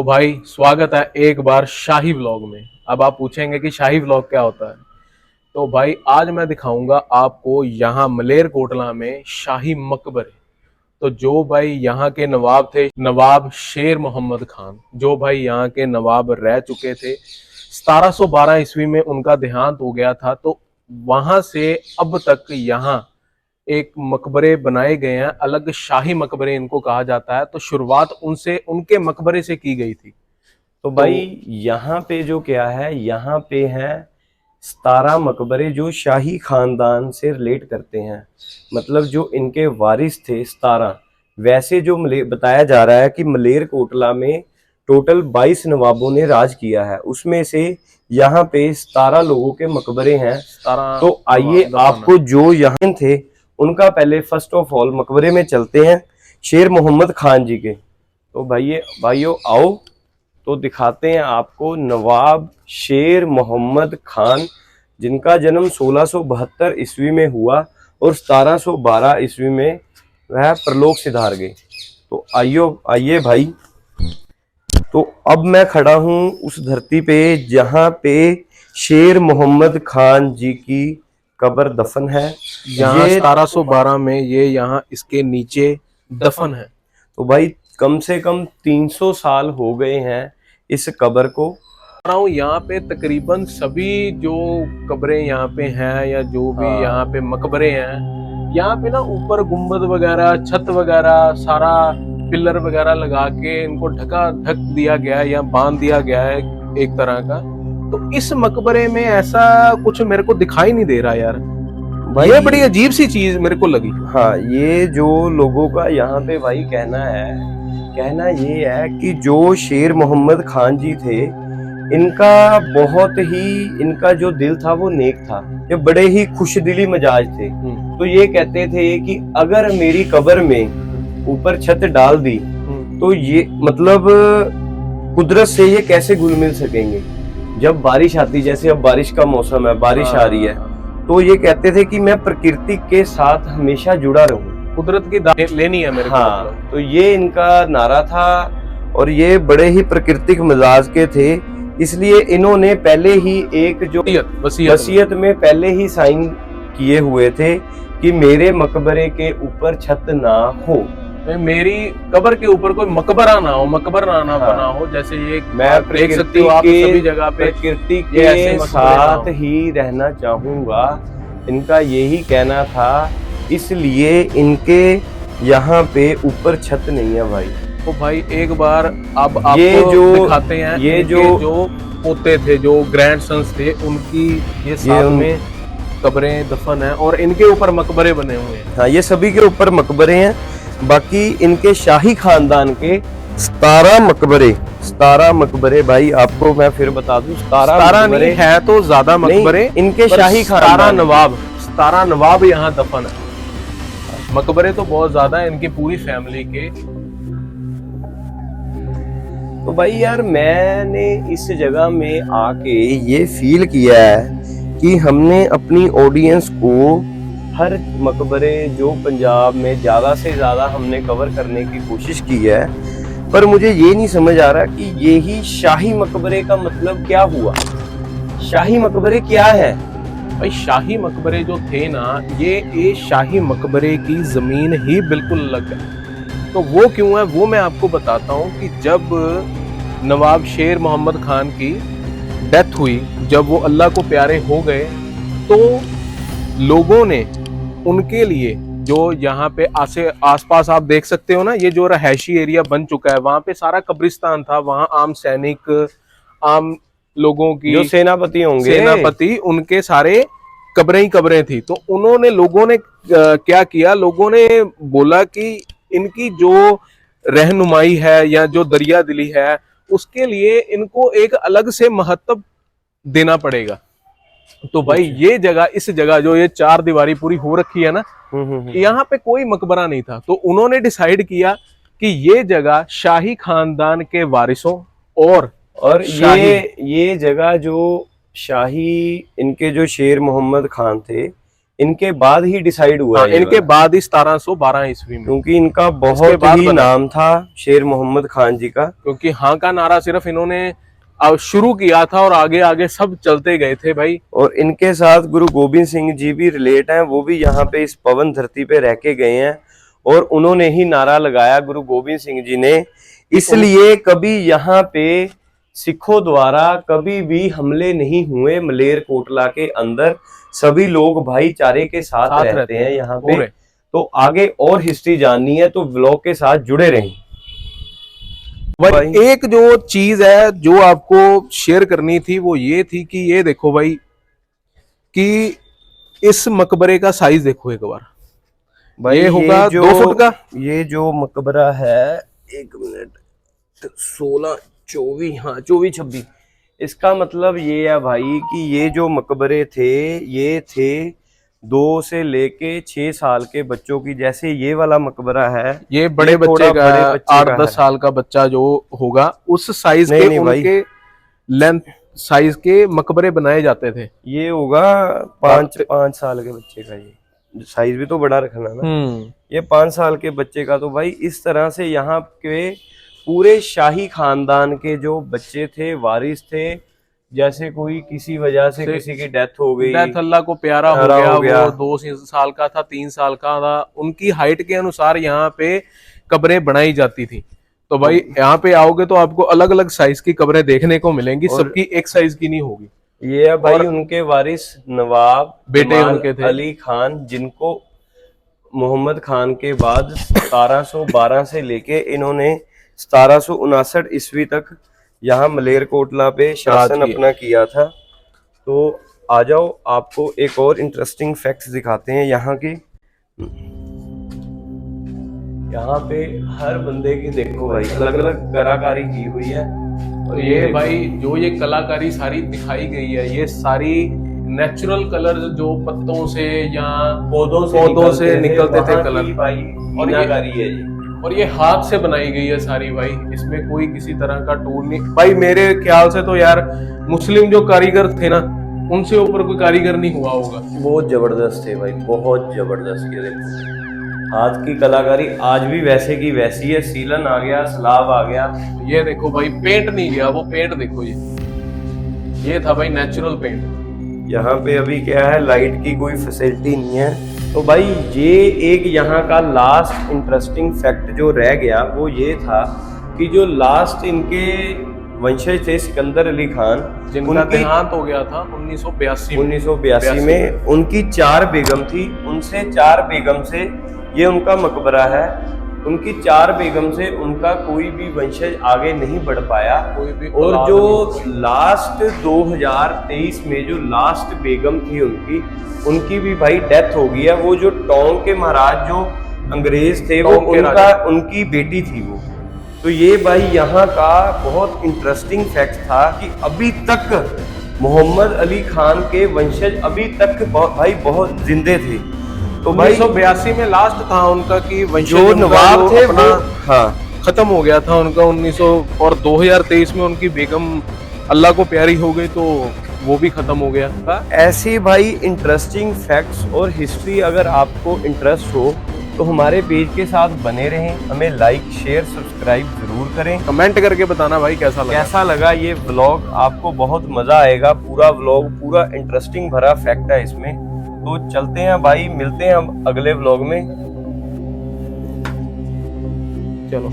भाई स्वागत है एक बार शाही व्लॉग में। अब आप पूछेंगे कि शाही व्लॉग क्या होता है। तो भाई आज मैं दिखाऊंगा आपको यहाँ मलेरकोटला में शाही मकबरे। तो जो भाई यहाँ के नवाब थे, नवाब शेर मोहम्मद खान, जो भाई यहाँ के नवाब रह चुके थे। 1712 ईस्वी में उनका देहांत हो गया था। तो वहां से अब तक यहाँ एक मकबरे बनाए गए हैं, अलग शाही मकबरे इनको कहा जाता है। तो शुरुआत उनसे, उनके मकबरे से की गई थी। तो तो भाई यहाँ पे जो क्या है, यहाँ पे है 17 मकबरे जो शाही खानदान से रिलेट करते हैं। मतलब जो इनके वारिस थे 17। वैसे जो बताया जा रहा है कि मलेरकोटला में टोटल 22 नवाबों ने राज किया है, उसमें से यहाँ पे 17 लोगों के मकबरे हैं। 17 तो आइए आपको जो यहाँ थे उनका पहले फर्स्ट ऑफ ऑल मकबरे में चलते हैं, शेर मोहम्मद खान जी के। तो भाइयों आओ, तो दिखाते हैं आपको नवाब शेर मोहम्मद खान, जिनका जन्म 1672 ईस्वी में हुआ और 1712 ईस्वी में वह परलोक सिधार गए। तो आइए भाई। तो अब मैं खड़ा हूं उस धरती पे जहां पे शेर मोहम्मद खान जी की कब्र दफन है। यहाँ 1712 में ये यहाँ इसके नीचे दफन है। तो भाई कम से कम 300 साल हो गए हैं इस कब्र को। यहाँ पे तकरीबन सभी जो कब्रें यहाँ पे हैं या जो भी यहाँ पे मकबरे हैं, यहाँ पे ना ऊपर गुम्बद वगैरह, छत वगैरह, सारा पिलर वगैरह लगा के इनको ढक दिया गया है या बांध दिया गया है एक तरह का। तो इस मकबरे में ऐसा कुछ मेरे को दिखाई नहीं दे रहा यार। भाई ये बड़ी अजीब सी चीज मेरे को लगी। हाँ, ये जो लोगों का यहाँ पे भाई कहना ये है कि जो शेर मोहम्मद खान जी थे, इनका जो दिल था वो नेक था। ये बड़े ही खुशदिली मिजाज थे। तो ये कहते थे कि अगर मेरी कब्र में ऊपर छत डाल दी तो ये मतलब कुदरत से ये कैसे घुल मिल सकेंगे। जब बारिश आती, जैसे अब बारिश का मौसम है, बारिश आ रही है, तो ये कहते थे कि मैं प्रकृति के साथ हमेशा जुड़ा रहूं, कुदरत की दाद लेनी है मेरे को। तो ये इनका नारा था और ये बड़े ही प्राकृतिक मिजाज के थे। इसलिए इन्होंने पहले ही एक जो वसीयत में पहले ही साइन किए हुए थे कि मेरे मकबरे के ऊपर छत ना हो, मेरी कब्र के ऊपर कोई मकबरा ना हो, मकबरा ना बना हो। जैसे ये मैं देख सकते हो आप सभी जगह पे प्रकृति के साथ ही रहना चाहूंगा, इनका यही कहना था। इसलिए इनके यहाँ पे ऊपर छत नहीं है भाई। तो भाई एक बार अब आपको ये जो दिखाते हैं, ये जो पोते थे, जो ग्रैंड सन्स थे, उनकी ये साथ में कब्रें दफन है और इनके ऊपर मकबरे बने हुए हैं। हाँ, ये सभी के ऊपर मकबरे हैं। बाकी इनके शाही खानदान के 17 मकबरे भाई आपको मैं फिर बता दूं, 17 नहीं है तो ज्यादा मकबरे इनके शाही खानदान। 17 नवाब यहाँ दफन है। मकबरे तो बहुत ज्यादा है इनकी पूरी फैमिली के। तो भाई यार, मैंने इस जगह में आके ये फील किया है कि हमने अपनी ऑडियंस को हर मकबरे जो पंजाब में ज्यादा से ज्यादा हमने कवर करने की कोशिश की है, पर मुझे ये नहीं समझ आ रहा कि यही शाही मकबरे का मतलब क्या हुआ। शाही मकबरे क्या है भाई? शाही मकबरे जो थे ना, ये शाही मकबरे की जमीन ही बिल्कुल अलग है। तो वो क्यों है वो मैं आपको बताता हूँ कि जब नवाब शेर मोहम्मद खान की डेथ हुई, जब वो अल्लाह को प्यारे हो गए, तो लोगों ने उनके लिए जो यहाँ पे आसपास आप देख सकते हो ना, ये जो रहायशी एरिया बन चुका है, वहां पे सारा कब्रिस्तान था। वहां आम सैनिक, आम लोगों की जो सेनापति उनके सारे कब्रें ही कब्रें थी। तो लोगों ने क्या किया, लोगों ने बोला कि इनकी जो रहनुमाई है या जो दरिया दिली है, उसके लिए इनको एक अलग से महत्व देना पड़ेगा। तो भाई ये जगह, इस जगह जो ये 4 दीवारी पूरी हो रखी है ना, यहाँ पे कोई मकबरा नहीं था। तो उन्होंने डिसाइड किया कि ये जगह शाही खानदान के वारिसों और ये जगह जो शाही, इनके जो शेर मोहम्मद खान थे, इनके बाद ही डिसाइड हुआ हाँ, है ये इनके वाला। बाद ही 1712 ईस्वी में, क्योंकि इनका इसके बहुत बाद ही बना। नाम था शेर मोहम्मद खान जी का। क्योंकि हाँ का नारा सिर्फ इन्होंने अब शुरू किया था और आगे आगे सब चलते गए थे भाई। और इनके साथ गुरु गोविंद सिंह जी भी रिलेट हैं, वो भी यहाँ पे इस पवन धरती पे रह के गए हैं और उन्होंने ही नारा लगाया गुरु गोविंद सिंह जी ने। इसलिए कभी यहाँ पे सिखों द्वारा कभी भी हमले नहीं हुए मलेरकोटला के अंदर। सभी लोग भाईचारे के साथ रहते हैं यहाँ पे। पूरे। तो आगे और हिस्ट्री जाननी है तो व्लॉग के साथ जुड़े रहें। भाई एक जो चीज है जो आपको शेयर करनी थी वो ये थी कि ये देखो भाई कि इस मकबरे का साइज देखो एक बार। भाई ये होगा 2 फुट का। ये जो मकबरा है, एक मिनट, 16 24, हाँ 24 26। इसका मतलब ये है भाई कि ये जो मकबरे थे ये थे 2 से लेके 6 साल के बच्चों की। जैसे ये वाला मकबरा है, ये बड़े बच्चे का, बड़े बच्चे 8-10 साल का बच्चा जो होगा उस साइज के नहीं भाई। उनके लेंथ साइज के मकबरे बनाए जाते थे। ये होगा 5 साल के बच्चे का। ये साइज भी तो बड़ा रखना ना। ये 5 साल के बच्चे का। तो भाई इस तरह से यहाँ के पूरे शाही खानदान के जो बच्चे थे, वारिस थे, जैसे कोई किसी वजह से किसी की डेथ हो गई, डेथ अल्लाह को प्यारा हो गया, वो 2 साल का था, 3 साल का था, उनकी हाइट के अनुसार यहाँ पे कब्रें बनाई जाती थी। तो भाई यहाँ पे आओगे तो आपको अलग अलग साइज की कब्रें देखने को मिलेंगी, सबकी एक साइज की नहीं होगी। ये है भाई उनके वारिस नवाब बेटे उनके थे अली खान, जिनको मोहम्मद खान के बाद 1712 से लेके इन्होंने 1759 ईस्वी तक यहाँ मलेरकोटला पे शासन अपना किया था। तो आ जाओ, आपको एक और इंटरेस्टिंग फैक्ट्स दिखाते हैं यहाँ की। यहाँ पे हर बंदे की देखो भाई अलग अलग कलाकारी की हुई है। और ये भाई जो ये कलाकारी सारी दिखाई गई है, ये सारी नेचुरल कलर्स जो पत्तों से या पौधों से निकलते थे कलर भाई, और मीनाकारी है ये। और ये हाथ से बनाई गई है सारी भाई, इसमें कोई किसी तरह का टूल नहीं भाई। मेरे ख्याल से तो यार मुस्लिम जो कारीगर थे ना, उनसे ऊपर कोई कारीगर नहीं हुआ होगा। बहुत जबरदस्त थे भाई, बहुत जबरदस्त। ये देखो हाथ की कलाकारी आज भी वैसे की वैसी है। सीलन आ गया, स्लाब आ गया। ये देखो भाई पेंट नहीं गया, वो पेंट देखो, ये था भाई नेचुरल पेंट। यहाँ पे अभी क्या है, लाइट की कोई फैसिलिटी नहीं है। तो भाई ये एक यहाँ का लास्ट इंटरेस्टिंग फैक्ट जो रह गया वो ये था कि जो लास्ट इनके वंशज थे सिकंदर अली खान, जिनका देहांत हो गया था 1982 में, उनकी 4 बेगम थी। उनसे 4 बेगम से ये उनका मकबरा है। उनकी 4 बेगम से उनका कोई भी वंशज आगे नहीं बढ़ पाया। कोई भी। और जो लास्ट 2023 में जो लास्ट बेगम थी उनकी भी भाई डेथ हो गई है। वो जो टोंक के महाराज जो अंग्रेज थे वो उनकी बेटी थी वो। तो ये भाई यहाँ का बहुत इंटरेस्टिंग फैक्ट था कि अभी तक मोहम्मद अली खान के वंशज अभी तक भाई बहुत जिंदे थे। तो भाई 1982 में लास्ट था उनका कि जो नवाब थे वो हाँ खत्म हो गया था उनका 1900, और 2023 में उनकी बेगम अल्लाह को प्यारी हो गई तो वो भी खत्म हो गया था। ऐसे भाई इंटरेस्टिंग फैक्ट्स और हिस्ट्री अगर आपको इंटरेस्ट हो तो हमारे पेज के साथ बने रहें। हमें लाइक शेयर सब्सक्राइब जरूर करें। कमेंट करके बताना भाई कैसा लगा ये व्लॉग। आपको बहुत मजा आएगा। पूरा व्लॉग पूरा इंटरेस्टिंग भरा फैक्ट है इसमें। तो चलते हैं भाई, मिलते हैं हम अगले व्लॉग में। चलो।